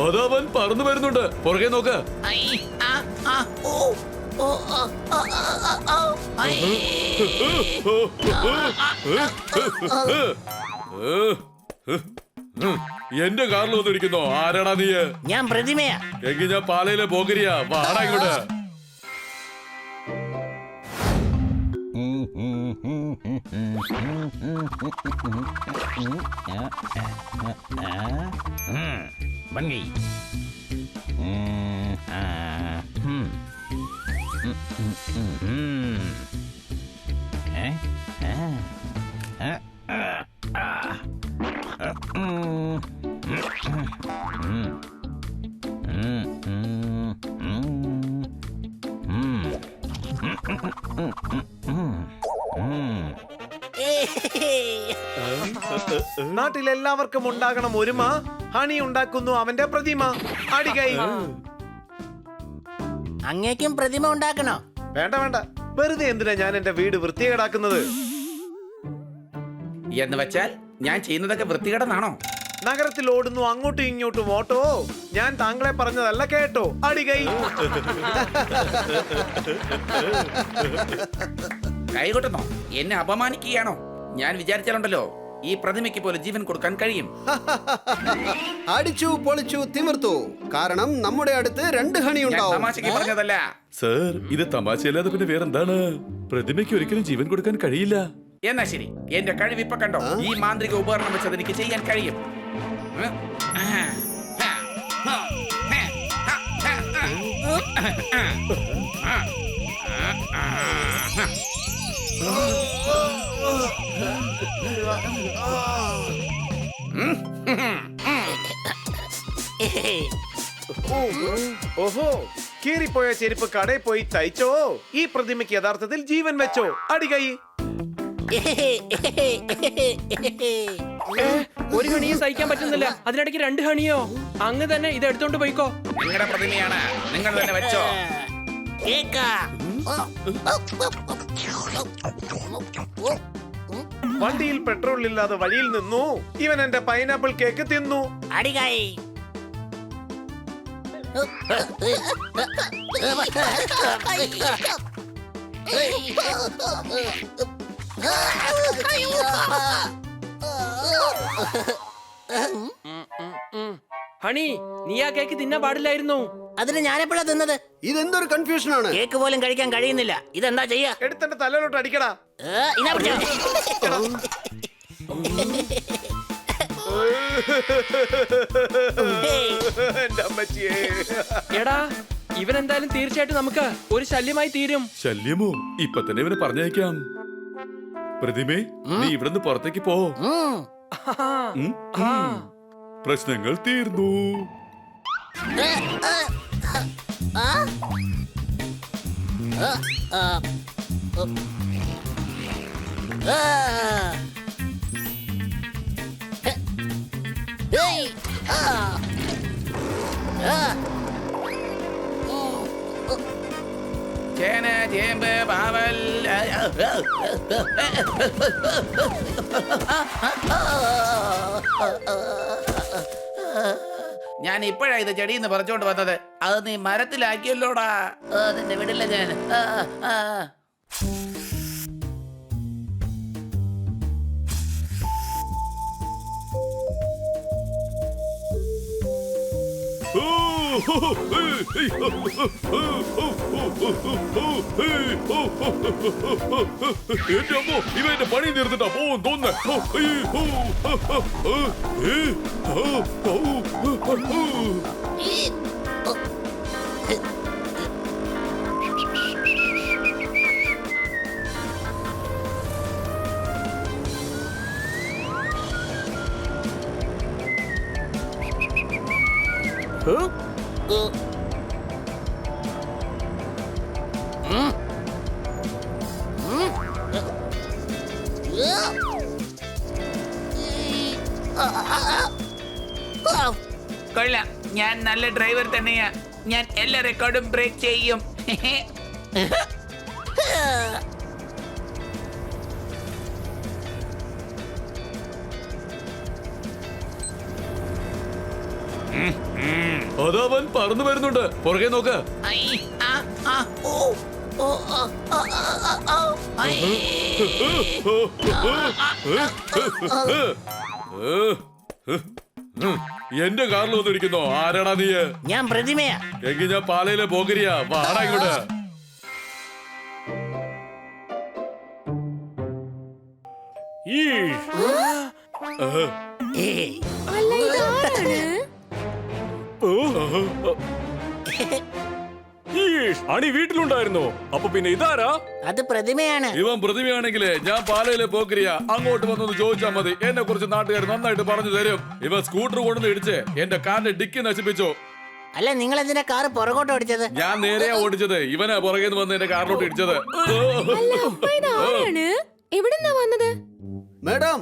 അതവൻ പറന്നു വരുന്നുണ്ട്. പുറകെ നോക്ക്. എന്റെ കാറിൽ വന്നിരിക്കുന്നോ? ആരാടാ നീ? ഞാൻ പ്രതിമയാ. എങ്കിൽ ഞാൻ പാലയിലെ പോകരിയാ. വാടാ ഇങ്ങോട്ട്. बन गई। നാട്ടിലെല്ലാവർക്കും ഉണ്ടാകണം ഒരുമ. ഹണി ഉണ്ടാക്കുന്നു അവന്റെ പ്രതിമ. അടികൈ. അങ്ങേക്കും പ്രതിമ ഉണ്ടാക്കണോ? വേണ്ട വേണ്ട, വെറുതെ എന്തിനാ ഞാൻ എന്റെ വീട് വൃത്തികേടാക്കുന്നത്? എന്ന് വെച്ചാൽ ഞാൻ ചെയ്യുന്നതൊക്കെ വൃത്തികേടെന്നാണോ? നഗരത്തിൽ ഓടുന്നു അങ്ങോട്ടും ഇങ്ങോട്ടും ഓട്ടോ. ഞാൻ താങ്കളെ പറഞ്ഞതല്ല, കേട്ടോ? അടികൈ. കൈകൊട്ടുന്നോ? എന്നെ അപമാനിക്കുകയാണോ? ഞാൻ വിചാരിച്ചാലുണ്ടല്ലോ ഈ പ്രതിമയ്ക്ക് പോലെ ജീവൻ കൊടുക്കാൻ കഴിയും. അടിച്ചു പൊളിച്ചു തിമിർത്തു. കാരണം നമ്മുടെ അടുത്ത് 2 ഹണി ഞാൻ ഉണ്ടാവും. തമാശക്ക് പറഞ്ഞതല്ല. സർ, ഇത് തമാശയല്ലാതെ പിന്നെ വേറെന്താണ്? പ്രതിമയ്ക്ക് ഒരിക്കലും ജീവൻ കൊടുക്കാൻ കഴിയില്ല. എന്നാ ശരി, എന്റെ കഴിവ് ഇപ്പൊ കണ്ടോ. ഈ മാന്ത്രിക ഉപകരണം വെച്ചത് എനിക്ക് ചെയ്യാൻ കഴിയും. ഓഹോ, കീറിപ്പോയ ചെരുപ്പ് കടയിൽ പോയി തയ്ച്ചോ? ഈ പ്രതിമയ്ക്ക് യഥാർത്ഥത്തിൽ ജീവൻ വെച്ചോ? അടികൈ. ഒരു ഹണിയും സഹിക്കാൻ പറ്റുന്നില്ല, അതിനിടയ്ക്ക് 2 ഹണിയോ? അങ്ങ് തന്നെ ഇത് എടുത്തോണ്ട് പോയിക്കോ. നിങ്ങളുടെ പ്രതിമയാണ്, നിങ്ങൾ തന്നെ വെച്ചോ. വണ്ടിയിൽ പെട്രോൾ ഇല്ലാതെ വഴിയിൽ നിന്നു. ഇവൻ എന്റെ പൈനാപ്പിൾ കേക്ക് തിന്നു. അടികൈ. ഹണി, നീ ആ കേക്ക് തിന്നാൻ പാടില്ലായിരുന്നു. അതിന് ഞാനെപ്പോഴാ തിന്നത്? ഇതെന്തൊരു കൺഫ്യൂഷൻ ആണ്. കേക്ക് പോലും കഴിക്കാൻ കഴിയുന്നില്ല. ഇതെന്താ ചെയ്യാ? എടുത്തെന്റെ തലയിലോട്ട് അടിക്കടാ. ഇതാ പിടിച്ചോ. എന്റെ അമ്മച്ചിയെ. എടാ, ഇവൻ എന്തായാലും തീർച്ചയായിട്ടും നമുക്ക് ഒരു ശല്യമായി തീരും. ശല്യമോ? ഇപ്പൊ തന്നെ ഇവനെ പറഞ്ഞയക്കാം. പ്രതിമേ, നീ ഇവിടുന്ന് പുറത്തേക്ക് പോ. പ്രശ്നങ്ങൾ തീർന്നു. ചേന, ചേമ്പ്, പാവൽ. ഞാൻ ഇപ്പോഴാ ഇത് ചെടിന്ന് പറിച്ചോണ്ട് വന്നത്. അത് നീ മരത്തിലാക്കിയല്ലോടാ. അതിന്റെ വിടില്ല ഞാൻ. എന്റെ അമ്മോ, ഇവ എന്റെ പണി തീർത്തിട്ടാ പോവും തോന്നുന്നു. കൊള്ളാം, ഞാൻ നല്ല ഡ്രൈവർ തന്നെയാ. ഞാൻ എല്ലാ റെക്കോർഡും ബ്രേക്ക് ചെയ്യും. അതവൻ പറന്നു വരുന്നുണ്ട്. പുറകെ നോക്ക്. ഐ, ആ, ആ, ഓ, ഓ, ആ, ആ, ആ, ആ, ഐ. എന്റെ കാറിൽ വന്നിരിക്കുന്നോ? ആരാടാ നീ? ഞാൻ പ്രതിമയാ. എങ്കിൽ ഞാൻ പാലയിലെ പോകരിയാ. വാടാ ഇങ്ങോട്ട്. ഏയ്, അല്ല ഇതാരാണ്? അണി വീട്ടിലുണ്ടായിരുന്നോ? അപ്പൊ പിന്നെ ഇതാരാ? അത് പ്രതിമയാണ്. ഇവൻ പ്രതിമയാണെങ്കിലേ ഞാൻ പാലയിലെ പോക്കരിയാ. അങ്ങോട്ട് വന്നൊന്ന് ചോദിച്ചാൽ മതി. എന്നെ കുറിച്ച് നാട്ടുകാർ നന്നായിട്ട് പറഞ്ഞു തരും. ഇവൻ സ്കൂട്ടർ കൊണ്ടുവന്ന് ഇടിച്ച് എന്റെ കാറിന്റെ ഡിക്കി നശിപ്പിച്ചു. അല്ല, നിങ്ങൾ എന്തിനാ കാറ് പുറകോട്ട് ഓടിച്ചത്? ഞാൻ നേരെയാ ഓടിച്ചത്. ഇവനാ പുറകെ വന്ന് എന്റെ കാറിലോട്ട് ഇടിച്ചത്. അല്ല അപ്പ ഇതാരാണ്? എവിടുന്നാ വന്നത്? മാഡം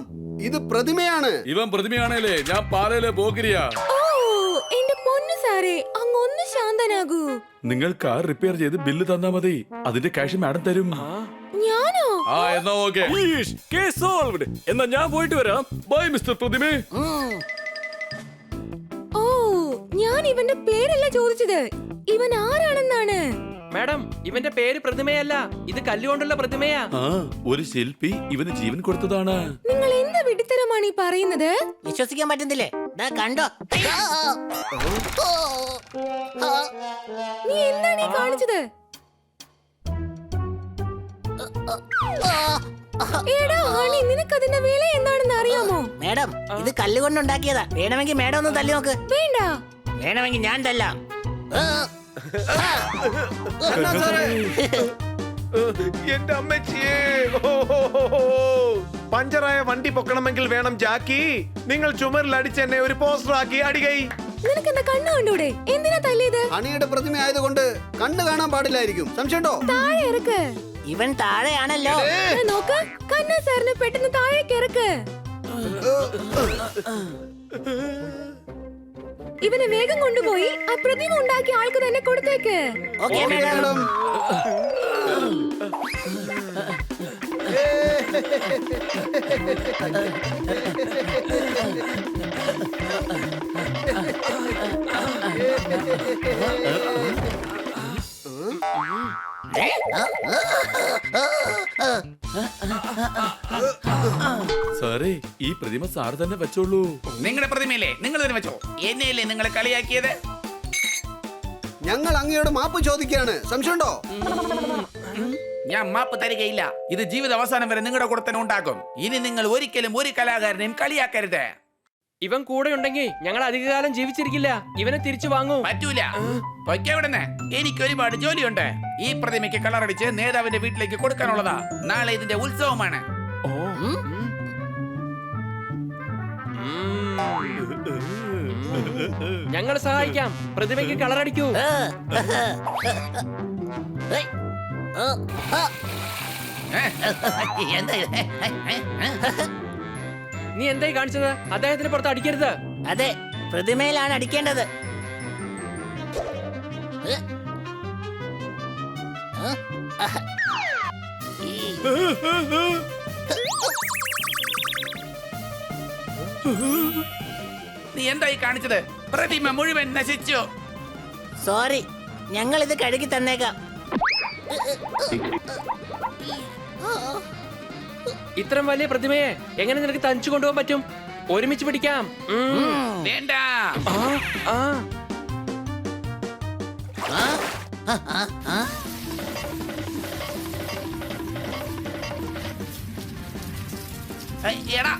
ഇത് പ്രതിമയാണ്. ഇവൻ പ്രതിമയാണേലേ ഞാൻ പാലയിലെ പോക്കരിയാ. ഓ എന്റെ പൊന്നു സാറേ, അങ്ങൊന്ന് ശാന്തനാകൂ. നിങ്ങൾ കാർ റിപ്പയർ ചെയ്ത് ബില്ല് തന്നാ മതി. അതിന്റെ ക്യാഷ് മാഡം തരും. ഞാനോ? ആ എന്നാ ഓക്കെ. Case solved. എന്നാ ഞാൻ പോയിട്ട് വരാം. By mister പ്രതിമേ. ഓ ഞാൻ ഇവന്റെ പേരല്ല ചോദിച്ചത്, ഇവൻ ആരാണെന്നാണ്. മാഡം, ഇവന്റെ പേര് പ്രതിമയല്ല, ഇത് കല്ലുകൊണ്ടുള്ള പ്രതിമയാ. ആ ഒരു ശില്പി ഇവന് ജീവൻ കൊടുത്തതാണ്. നിങ്ങൾ എന്ത് വിഡിത്തരമാണ് ഈ പറയുന്നത്? വിശ്വസിക്കാൻ പറ്റുന്നില്ലേ? ദാ കണ്ടോ? ആ, ഓ, ആ, നീ എന്താണ് ഈ കാണിച്ചത്? എടാ ഹണി, നിനക്കതിന്റെ വില എന്താണെന്ന് അറിയാമോ? മേഡം, ഇത് കല്ലുകൊണ്ടുണ്ടാക്കിയതാ. വേണമെങ്കിൽ മേഡം ഒന്ന് തല്ലി നോക്ക്. വേണ്ട. വേണമെങ്കിൽ ഞാൻ തല്ലാം. ആ, ആ. എന്നാ സാറേ? എന്റെ അമ്മച്ചിയേ. പഞ്ചറായ വണ്ടി പൊക്കണമെങ്കിൽ വേണം ജാക്കി. നിങ്ങൾ ചുമരിൽ അടിച്ചെന്നെ ഒരു പോസ്റ്റർ ആക്കി അടികൈ. നിനക്കെന്താ കണ്ണു കണ്ടൂടെ? എന്തിനാ തല്ലിയത്? അണിയുടെ പ്രതിമ ആയതുകൊണ്ട് കണ്ണു കാണാൻ പാടില്ലായിരിക്കും. സംശയമുണ്ടോ? താഴെ ഇറക്ക്. ഇവൻ താഴെയാണല്ലോ. ദാ നോക്ക്, കണ്ണ സാറിന് പെട്ടെന്ന് താഴേക്ക് ഇറക്ക്. ഇവനെ വേഗം കൊണ്ടുപോയി ആ പ്രതിമ ഉണ്ടാക്കിയ ആൾക്ക് തന്നെ കൊടുത്തേക്ക്. Okay okay, madam. മാഡം. സാറേ ഈ പ്രതിമ സാർ തന്നെ വെച്ചോളൂ. നിങ്ങളുടെ പ്രതിമയില്ലേ നിങ്ങൾ തന്നെ വെച്ചോ. എന്നെയല്ലേ നിങ്ങളെ കളിയാക്കിയത്? ഞങ്ങൾ അങ്ങയോട് മാപ്പ് ചോദിക്കുകയാണ്. സംശയമുണ്ടോ? ഞാൻ മാപ്പ് തരികയില്ല. ഇത് ജീവിത അവസാനം വരെ നിങ്ങളുടെ കൂടെ തന്നെ ഉണ്ടാക്കും. ഇനി നിങ്ങൾ ഒരിക്കലും ഒരു കലാകാരനെയും കളിയാക്കരുത്. ഇവൻ കൂടെ ഉണ്ടെങ്കിൽ ഞങ്ങൾ അധികകാലം ജീവിച്ചിരിക്കില്ല. ഇവനെ തിരിച്ചു വാങ്ങൂ. പറ്റൂല. പൊയ്ക്കവിടുന്ന്. എനിക്ക് ഒരുപാട് ജോലിയുണ്ട്. ഈ പ്രതിമയ്ക്ക് കളറടിച്ച് നേതാവിന്റെ വീട്ടിലേക്ക് കൊടുക്കാനുള്ളതാ. നാളെ ഇതിന്റെ ഉത്സവമാണ്. ഞങ്ങൾ സഹായിക്കാം. പ്രതിമയ്ക്ക് കളറടിക്കൂ. ഏയ്, ആ, ആ. എന്താ ഇത്? നീ എന്തായി കാണിച്ചത്? അദ്ദേഹത്തിന് പുറത്ത് അടിക്കരുത്. അതെ, പ്രതിമയിലാണ് അടിക്കേണ്ടത്. ഏ? ആ? ആഹ്. ഈ, നീ എന്തായി കാണിച്ചത്? പ്രതിമ മുഴുവൻ നശിച്ചു. സോറി, ഞങ്ങൾ ഇത് കഴുകി തന്നേക്കാം. ഇത്രയും വലിയ പ്രതിമയെ എങ്ങനെ നിനക്ക് തനിച്ചു കൊണ്ടുപോകാൻ പറ്റും? ഒരുമിച്ച് പിടിക്കാം. വേണ്ട. ആ, ആ. എടാ,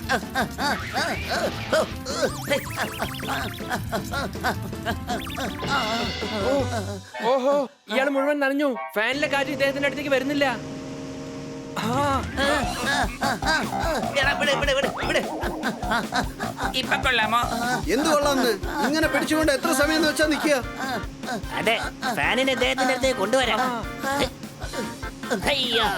ഓഹോ, ഇയാൾ മുഴുവൻ നനഞ്ഞു. ഫാനിലെ കാറ്റ് ഇദ്ദേഹത്തിന്റെ അടുത്തേക്ക് വരുന്നില്ല. എടാ, വിട്, വിട്, വിട്, വിട്. ഇപ്പൊ കൊള്ളാമോ? എന്ത് കൊള്ളാമെന്ന്? ഇങ്ങനെ പിടിച്ചുകൊണ്ട് എത്ര സമയം എന്ന് വെച്ചാ നിക്കുക? അതെ, ഫാനിനെ ഇദ്ദേഹത്തിന്റെ അടുത്തേക്ക് കൊണ്ടുവരാം. ഹയ്യാ.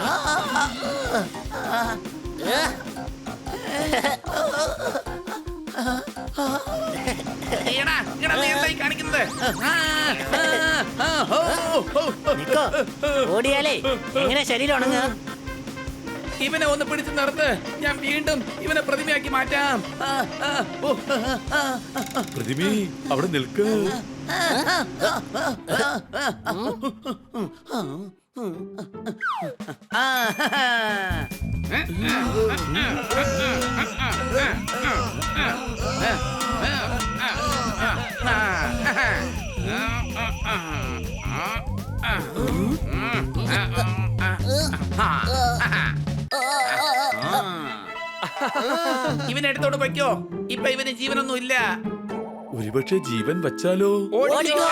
എടാ, എടാ, നീ എന്തായി കാണിക്കുന്നത്? നിക്കോ, ഓടിയാലേ എങ്ങനെ ശരീരം ഉണങ്ങുക? ഇവനെ ഒന്ന് പിടിച്ചു നിർത്ത്. ഞാൻ വീണ്ടും ഇവനെ പ്രതിമയാക്കി മാറ്റാം. പ്രതിമേ അവിടെ നിൽക്ക്. ഇവനെടുത്തോണ്ട് പൊയ്ക്കോ. ഇപ്പൊ ഇവന് ജീവനൊന്നും ഇല്ല. ഒരുപക്ഷെ ജീവൻ വച്ചാലോ? ഓടിക്കോ.